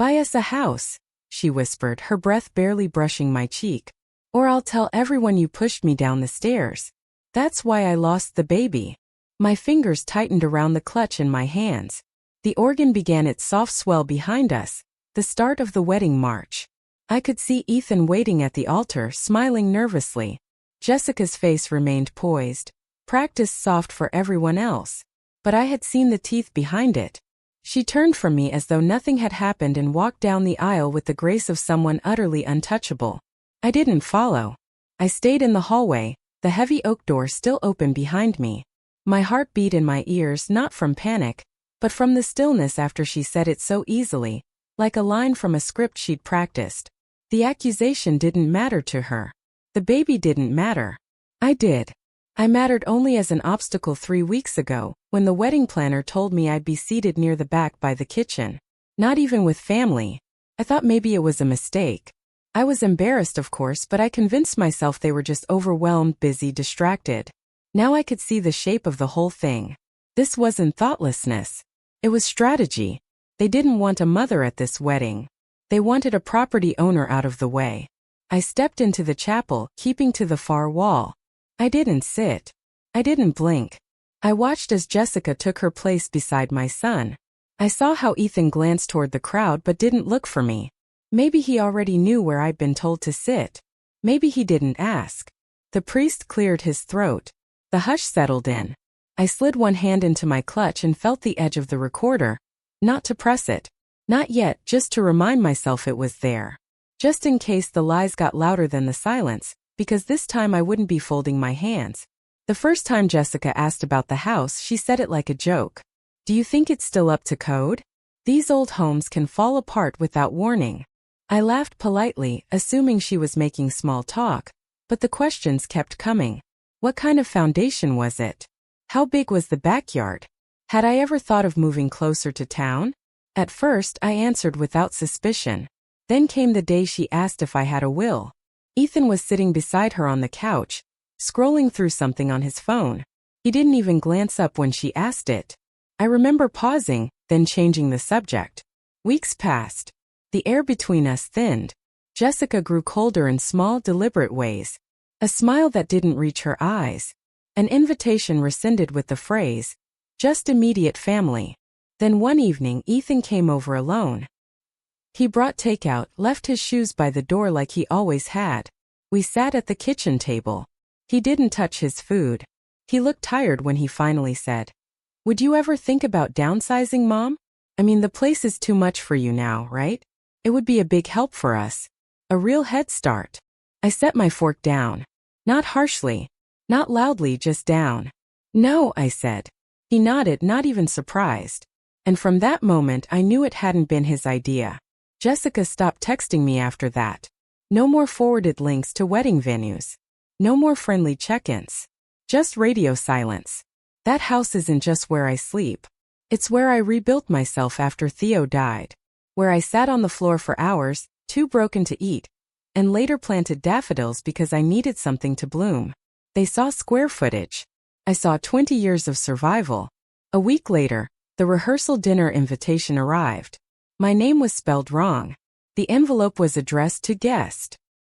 "Buy us a house," she whispered, her breath barely brushing my cheek. "Or I'll tell everyone you pushed me down the stairs. That's why I lost the baby." My fingers tightened around the clutch in my hands. The organ began its soft swell behind us, the start of the wedding march. I could see Ethan waiting at the altar, smiling nervously. Jessica's face remained poised, practiced soft for everyone else. But I had seen the teeth behind it. She turned from me as though nothing had happened and walked down the aisle with the grace of someone utterly untouchable. I didn't follow. I stayed in the hallway, the heavy oak door still open behind me. My heart beat in my ears, not from panic, but from the stillness after she said it so easily, like a line from a script she'd practiced. The accusation didn't matter to her. The baby didn't matter. I did. I mattered only as an obstacle 3 weeks ago, when the wedding planner told me I'd be seated near the back by the kitchen. Not even with family. I thought maybe it was a mistake. I was embarrassed, of course, but I convinced myself they were just overwhelmed, busy, distracted. Now I could see the shape of the whole thing. This wasn't thoughtlessness. It was strategy. They didn't want a mother at this wedding. They wanted a property owner out of the way. I stepped into the chapel, keeping to the far wall. I didn't sit. I didn't blink. I watched as Jessica took her place beside my son. I saw how Ethan glanced toward the crowd but didn't look for me. Maybe he already knew where I'd been told to sit. Maybe he didn't ask. The priest cleared his throat. The hush settled in. I slid one hand into my clutch and felt the edge of the recorder. Not to press it. Not yet, just to remind myself it was there. Just in case the lies got louder than the silence, because this time I wouldn't be folding my hands. The first time Jessica asked about the house, she said it like a joke. "Do you think it's still up to code? These old homes can fall apart without warning." I laughed politely, assuming she was making small talk, but the questions kept coming. What kind of foundation was it? How big was the backyard? Had I ever thought of moving closer to town? At first, I answered without suspicion. Then came the day she asked if I had a will. Ethan was sitting beside her on the couch, scrolling through something on his phone. He didn't even glance up when she asked it. I remember pausing, then changing the subject. Weeks passed. The air between us thinned. Jessica grew colder in small, deliberate ways. A smile that didn't reach her eyes. An invitation rescinded with the phrase, "Just immediate family." Then one evening, Ethan came over alone. He brought takeout, left his shoes by the door like he always had. We sat at the kitchen table. He didn't touch his food. He looked tired when he finally said, "Would you ever think about downsizing, Mom? I mean, the place is too much for you now, right? It would be a big help for us. A real head start." I set my fork down. Not harshly. Not loudly, just down. "No," I said. He nodded, not even surprised. And from that moment I knew it hadn't been his idea. Jessica stopped texting me after that. No more forwarded links to wedding venues. No more friendly check-ins. Just radio silence. That house isn't just where I sleep. It's where I rebuilt myself after Theo died. Where I sat on the floor for hours, too broken to eat, and later planted daffodils because I needed something to bloom. They saw square footage. I saw 20 years of survival. A week later, the rehearsal dinner invitation arrived. My name was spelled wrong. The envelope was addressed to guest.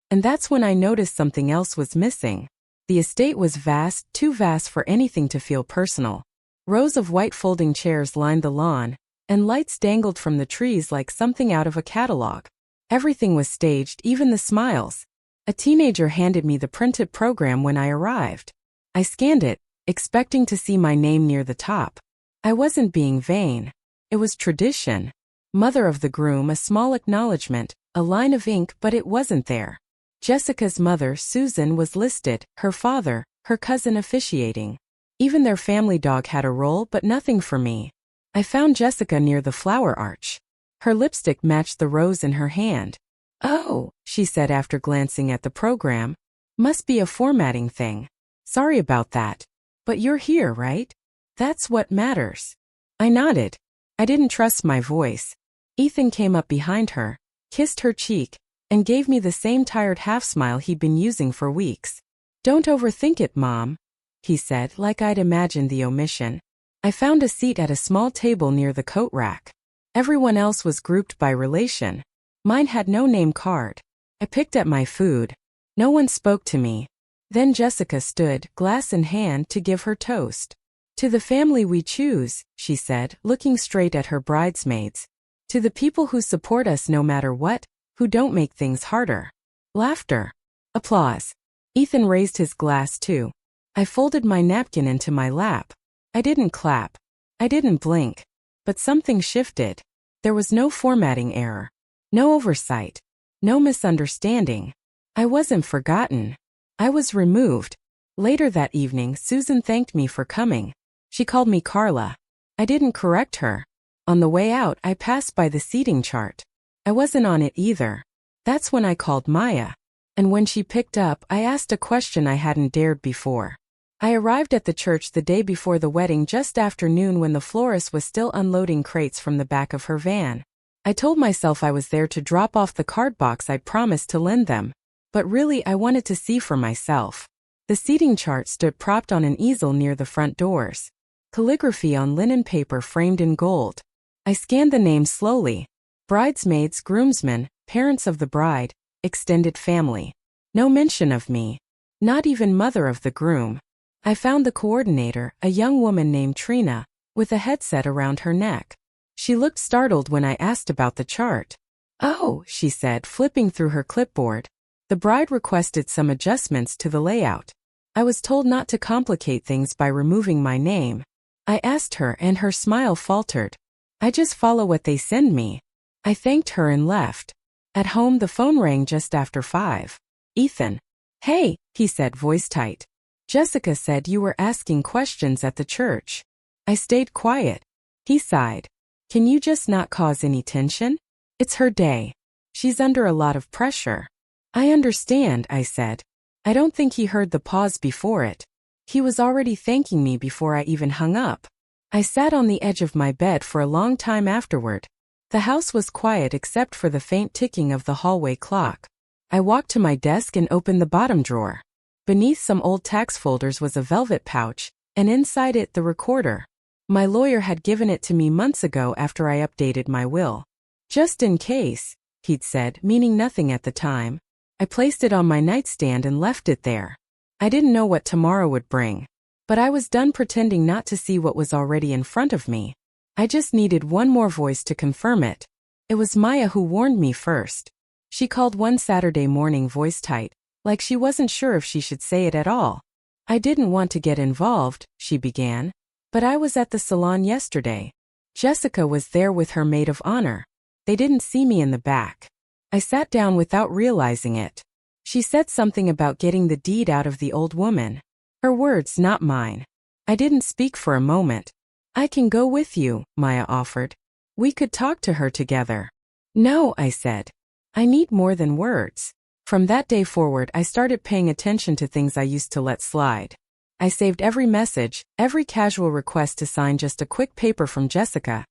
And that's when I noticed something else was missing. The estate was vast, too vast for anything to feel personal. Rows of white folding chairs lined the lawn, and lights dangled from the trees like something out of a catalog. Everything was staged, even the smiles. A teenager handed me the printed program when I arrived. I scanned it, expecting to see my name near the top. I wasn't being vain. It was tradition. Mother of the groom, a small acknowledgement, a line of ink, but it wasn't there. Jessica's mother, Susan, was listed, her father, her cousin officiating. Even their family dog had a role, but nothing for me. I found Jessica near the flower arch. Her lipstick matched the rose in her hand. "Oh," she said after glancing at the program. "Must be a formatting thing. Sorry about that. But you're here, right? That's what matters." I nodded. I didn't trust my voice. Ethan came up behind her, kissed her cheek, and gave me the same tired half-smile he'd been using for weeks. "Don't overthink it, Mom," he said, like I'd imagined the omission. I found a seat at a small table near the coat rack. Everyone else was grouped by relation. Mine had no name card. I picked at my food. No one spoke to me. Then Jessica stood, glass in hand, to give her toast. To the family we choose, she said, looking straight at her bridesmaids. To the people who support us no matter what, who don't make things harder. Laughter. Applause. Ethan raised his glass too. I folded my napkin into my lap. I didn't clap. I didn't blink. But something shifted. There was no formatting error. No oversight. No misunderstanding. I wasn't forgotten. I was removed. Later that evening, Susan thanked me for coming. She called me Carla. I didn't correct her. On the way out, I passed by the seating chart. I wasn't on it either. That's when I called Maya. And when she picked up, I asked a question I hadn't dared before. I arrived at the church the day before the wedding just after noon when the florist was still unloading crates from the back of her van. I told myself I was there to drop off the card box I'd promised to lend them. But really I wanted to see for myself. The seating chart stood propped on an easel near the front doors. Calligraphy on linen paper framed in gold. I scanned the names slowly. Bridesmaids, groomsmen, parents of the bride, extended family. No mention of me. Not even mother of the groom. I found the coordinator, a young woman named Trina, with a headset around her neck. She looked startled when I asked about the chart. "Oh," she said, flipping through her clipboard. The bride requested some adjustments to the layout. I was told not to complicate things by removing my name. I asked her and her smile faltered. "I just follow what they send me." I thanked her and left. At home the phone rang just after 5. "Ethan." "Hey," he said, voice tight. "Jessica said you were asking questions at the church." I stayed quiet. He sighed. "Can you just not cause any tension? It's her day. She's under a lot of pressure." "I understand," I said. I don't think he heard the pause before it. He was already thanking me before I even hung up. I sat on the edge of my bed for a long time afterward. The house was quiet except for the faint ticking of the hallway clock. I walked to my desk and opened the bottom drawer. Beneath some old tax folders was a velvet pouch, and inside it the recorder. My lawyer had given it to me months ago after I updated my will. "Just in case," he'd said, meaning nothing at the time. I placed it on my nightstand and left it there. I didn't know what tomorrow would bring. But I was done pretending not to see what was already in front of me. I just needed one more voice to confirm it. It was Maya who warned me first. She called one Saturday morning, voice tight, like she wasn't sure if she should say it at all. "I didn't want to get involved," she began. "But I was at the salon yesterday. Jessica was there with her maid of honor. They didn't see me in the back." I sat down without realizing it. She said something about getting the deed out of the old woman. Her words, not mine. I didn't speak for a moment. "I can go with you," Maya offered. "We could talk to her together." "No," I said. "I need more than words." From that day forward, I started paying attention to things I used to let slide. I saved every message, every casual request to sign just a quick paper from Jessica,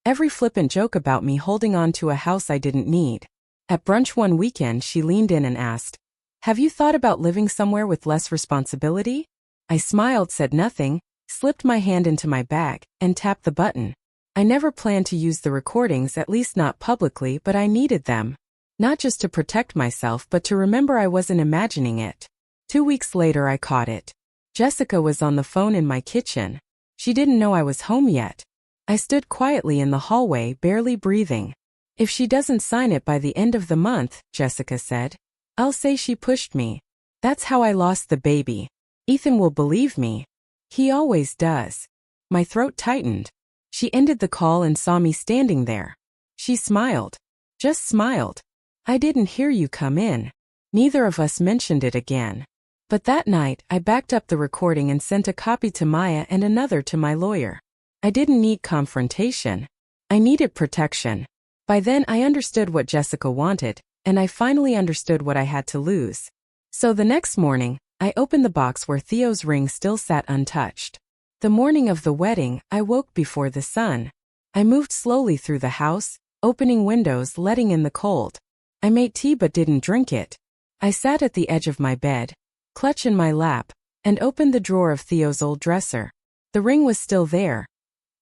every flippant joke about me holding on to a house I didn't need. At brunch one weekend, she leaned in and asked, "Have you thought about living somewhere with less responsibility?" I smiled, said nothing, slipped my hand into my bag, and tapped the button. I never planned to use the recordings, at least not publicly, but I needed them. Not just to protect myself, but to remember I wasn't imagining it. 2 weeks later, I caught it. Jessica was on the phone in my kitchen. She didn't know I was home yet. I stood quietly in the hallway, barely breathing. "If she doesn't sign it by the end of the month," Jessica said, "I'll say she pushed me. That's how I lost the baby. Ethan will believe me. He always does." My throat tightened. She ended the call and saw me standing there. She smiled. Just smiled. "I didn't hear you come in." Neither of us mentioned it again. But that night, I backed up the recording and sent a copy to Maya and another to my lawyer. I didn't need confrontation. I needed protection. By then I understood what Jessica wanted, and I finally understood what I had to lose. So the next morning, I opened the box where Theo's ring still sat untouched. The morning of the wedding, I woke before the sun. I moved slowly through the house, opening windows, letting in the cold. I made tea but didn't drink it. I sat at the edge of my bed, clutch in my lap, and opened the drawer of Theo's old dresser. The ring was still there,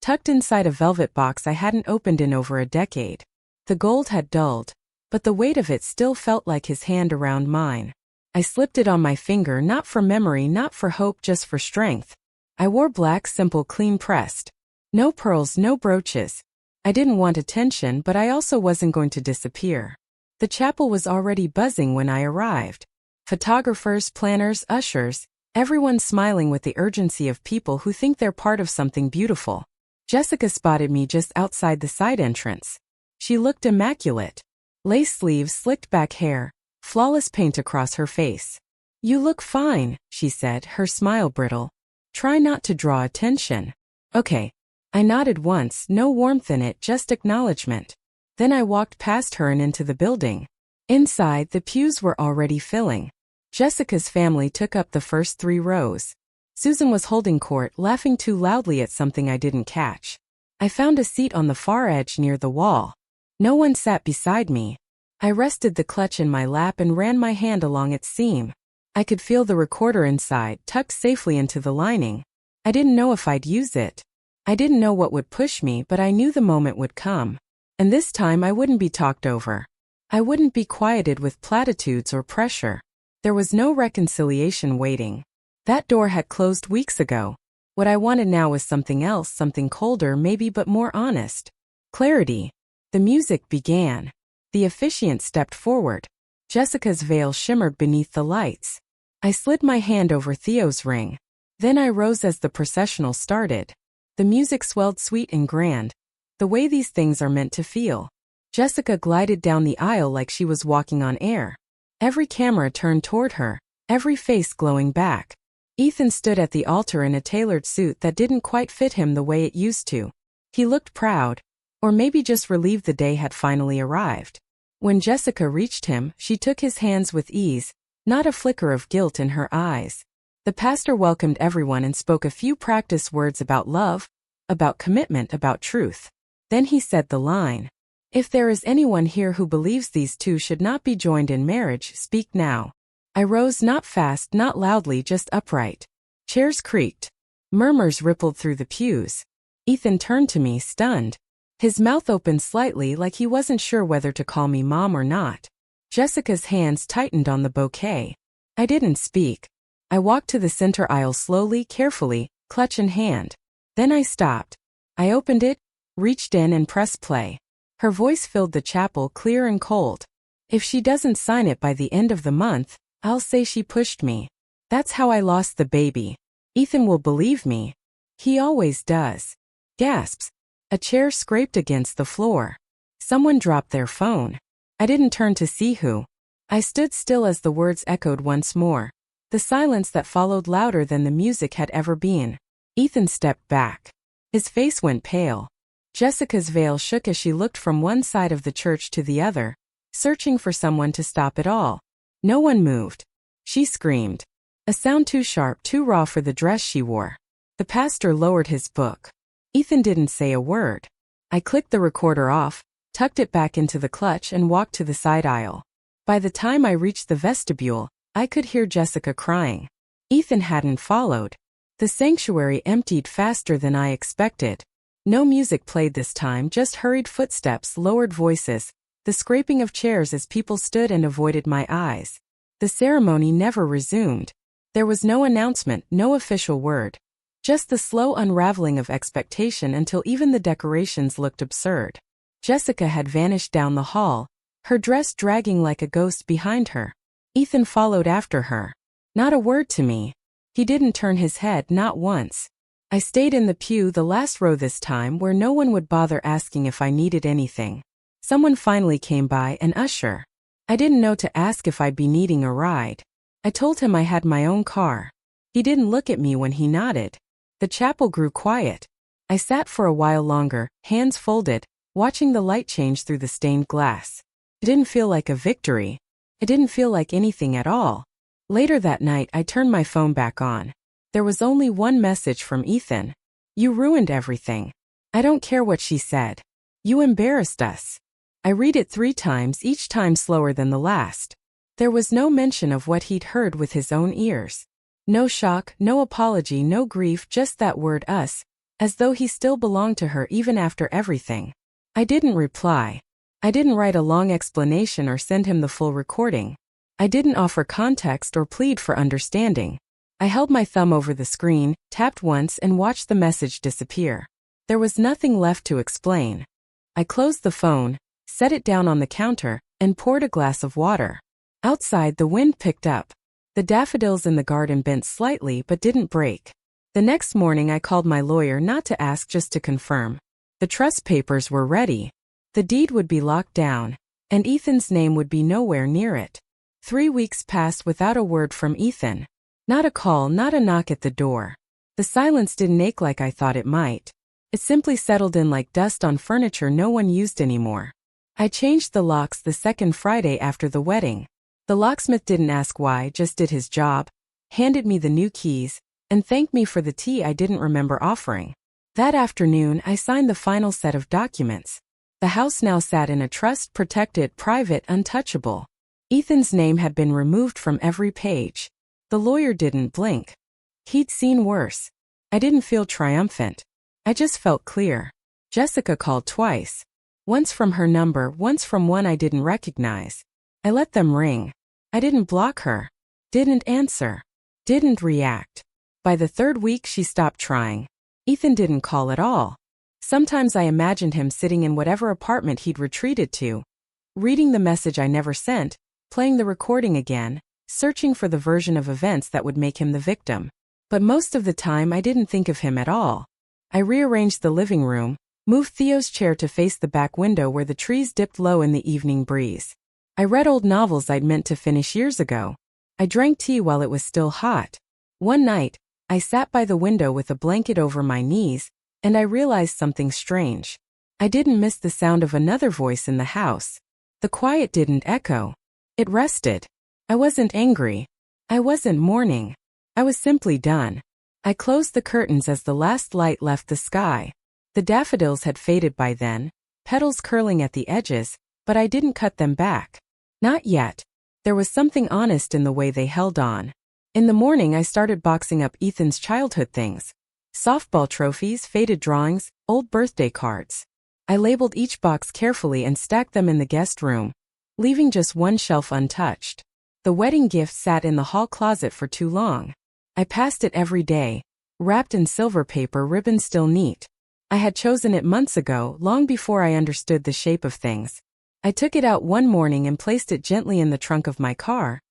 tucked inside a velvet box I hadn't opened in over a decade. The gold had dulled, but the weight of it still felt like his hand around mine. I slipped it on my finger, not for memory, not for hope, just for strength. I wore black, simple, clean pressed. No pearls, no brooches. I didn't want attention, but I also wasn't going to disappear. The chapel was already buzzing when I arrived. Photographers, planners, ushers, everyone smiling with the urgency of people who think they're part of something beautiful. Jessica spotted me just outside the side entrance. She looked immaculate. Lace sleeves, slicked back hair, flawless paint across her face. "You look fine," she said, her smile brittle. "Try not to draw attention." "Okay." I nodded once, no warmth in it, just acknowledgement. Then I walked past her and into the building. Inside, the pews were already filling. Jessica's family took up the first 3 rows. Susan was holding court, laughing too loudly at something I didn't catch. I found a seat on the far edge near the wall. No one sat beside me. I rested the clutch in my lap and ran my hand along its seam. I could feel the recorder inside, tucked safely into the lining. I didn't know if I'd use it. I didn't know what would push me, but I knew the moment would come. And this time I wouldn't be talked over. I wouldn't be quieted with platitudes or pressure. There was no reconciliation waiting. That door had closed weeks ago. What I wanted now was something else, something colder maybe, but more honest. Clarity. The music began. The officiant stepped forward. Jessica's veil shimmered beneath the lights. I slid my hand over Theo's ring. Then I rose as the processional started. The music swelled sweet and grand, the way these things are meant to feel. Jessica glided down the aisle like she was walking on air. Every camera turned toward her, every face glowing back. Ethan stood at the altar in a tailored suit that didn't quite fit him the way it used to. He looked proud, or maybe just relieved the day had finally arrived. When Jessica reached him, she took his hands with ease, not a flicker of guilt in her eyes. The pastor welcomed everyone and spoke a few practice words about love, about commitment, about truth. Then he said the line, "If there is anyone here who believes these two should not be joined in marriage, speak now." I rose, not fast, not loudly, just upright. Chairs creaked. Murmurs rippled through the pews. Ethan turned to me, stunned. His mouth opened slightly like he wasn't sure whether to call me mom or not. Jessica's hands tightened on the bouquet. I didn't speak. I walked to the center aisle slowly, carefully, clutch in hand. Then I stopped. I opened it, reached in and pressed play. Her voice filled the chapel, clear and cold. "If she doesn't sign it by the end of the month, I'll say she pushed me. That's how I lost the baby. Ethan will believe me. He always does." Gasps. A chair scraped against the floor. Someone dropped their phone. I didn't turn to see who. I stood still as the words echoed once more. The silence that followed louder than the music had ever been. Ethan stepped back. His face went pale. Jessica's veil shook as she looked from one side of the church to the other, searching for someone to stop it all. No one moved. She screamed. A sound too sharp, too raw for the dress she wore. The pastor lowered his book. Ethan didn't say a word. I clicked the recorder off, tucked it back into the clutch and walked to the side aisle. By the time I reached the vestibule, I could hear Jessica crying. Ethan hadn't followed. The sanctuary emptied faster than I expected. No music played this time, just hurried footsteps, lowered voices, the scraping of chairs as people stood and avoided my eyes. The ceremony never resumed. There was no announcement, no official word. Just the slow unraveling of expectation until even the decorations looked absurd. Jessica had vanished down the hall, her dress dragging like a ghost behind her. Ethan followed after her. Not a word to me. He didn't turn his head, not once. I stayed in the pew, the last row this time, where no one would bother asking if I needed anything. Someone finally came by, an usher. I didn't know to ask if I'd be needing a ride. I told him I had my own car. He didn't look at me when he nodded. The chapel grew quiet. I sat for a while longer, hands folded, watching the light change through the stained glass. It didn't feel like a victory. It didn't feel like anything at all. Later that night, I turned my phone back on. There was only one message from Ethan. "You ruined everything. I don't care what she said. You embarrassed us." I read it 3 times, each time slower than the last. There was no mention of what he'd heard with his own ears. No shock, no apology, no grief, just that word us, as though he still belonged to her even after everything. I didn't reply. I didn't write a long explanation or send him the full recording. I didn't offer context or plead for understanding. I held my thumb over the screen, tapped once, and watched the message disappear. There was nothing left to explain. I closed the phone, set it down on the counter, and poured a glass of water. Outside, the wind picked up. The daffodils in the garden bent slightly but didn't break. The next morning I called my lawyer, not to ask, just to confirm. The trust papers were ready. The deed would be locked down, and Ethan's name would be nowhere near it. 3 weeks passed without a word from Ethan. Not a call, not a knock at the door. The silence didn't ache like I thought it might. It simply settled in like dust on furniture no one used anymore. I changed the locks the second Friday after the wedding. The locksmith didn't ask why, just did his job, handed me the new keys, and thanked me for the tea I didn't remember offering. That afternoon, I signed the final set of documents. The house now sat in a trust, protected, private, untouchable. Ethan's name had been removed from every page. The lawyer didn't blink. He'd seen worse. I didn't feel triumphant. I just felt clear. Jessica called twice. Once from her number, once from one I didn't recognize. I let them ring. I didn't block her. Didn't answer. Didn't react. By the third week she stopped trying. Ethan didn't call at all. Sometimes I imagined him sitting in whatever apartment he'd retreated to, reading the message I never sent, playing the recording again, searching for the version of events that would make him the victim. But most of the time I didn't think of him at all. I rearranged the living room, moved Theo's chair to face the back window where the trees dipped low in the evening breeze. I read old novels I'd meant to finish years ago. I drank tea while it was still hot. One night, I sat by the window with a blanket over my knees, and I realized something strange. I didn't miss the sound of another voice in the house. The quiet didn't echo. It rested. I wasn't angry. I wasn't mourning. I was simply done. I closed the curtains as the last light left the sky. The daffodils had faded by then, petals curling at the edges, but I didn't cut them back. Not yet. There was something honest in the way they held on. In the morning I started boxing up Ethan's childhood things. Softball trophies, faded drawings, old birthday cards. I labeled each box carefully and stacked them in the guest room, leaving just one shelf untouched. The wedding gift sat in the hall closet for too long. I passed it every day, wrapped in silver paper, ribbon still neat. I had chosen it months ago, long before I understood the shape of things. I took it out one morning and placed it gently in the trunk of my car,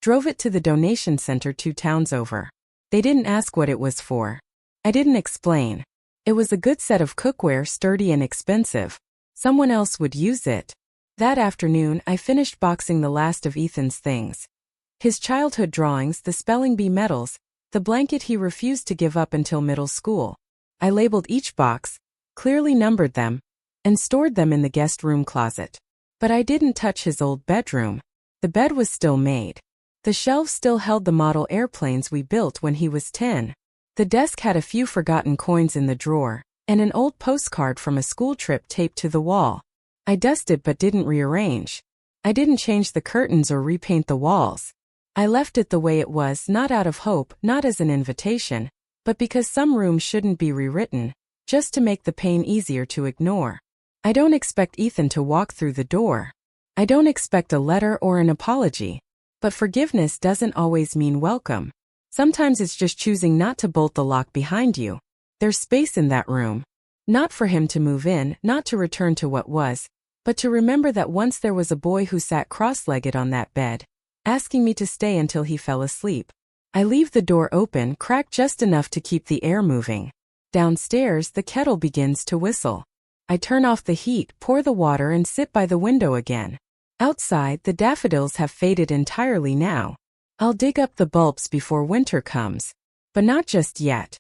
drove it to the donation center 2 towns over. They didn't ask what it was for. I didn't explain. It was a good set of cookware, sturdy and expensive. Someone else would use it. That afternoon, I finished boxing the last of Ethan's things. His childhood drawings, the spelling bee medals, the blanket he refused to give up until middle school. I labeled each box, clearly numbered them, and stored them in the guest room closet. But I didn't touch his old bedroom. The bed was still made. The shelves still held the model airplanes we built when he was 10. The desk had a few forgotten coins in the drawer, and an old postcard from a school trip taped to the wall. I dusted but didn't rearrange. I didn't change the curtains or repaint the walls. I left it the way it was, not out of hope, not as an invitation, but because some rooms shouldn't be rewritten, just to make the pain easier to ignore. I don't expect Ethan to walk through the door. I don't expect a letter or an apology. But forgiveness doesn't always mean welcome. Sometimes it's just choosing not to bolt the lock behind you. There's space in that room. Not for him to move in, not to return to what was, but to remember that once there was a boy who sat cross-legged on that bed, asking me to stay until he fell asleep. I leave the door open, cracked just enough to keep the air moving. Downstairs, the kettle begins to whistle. I turn off the heat, pour the water, and sit by the window again. Outside, the daffodils have faded entirely now. I'll dig up the bulbs before winter comes. But not just yet.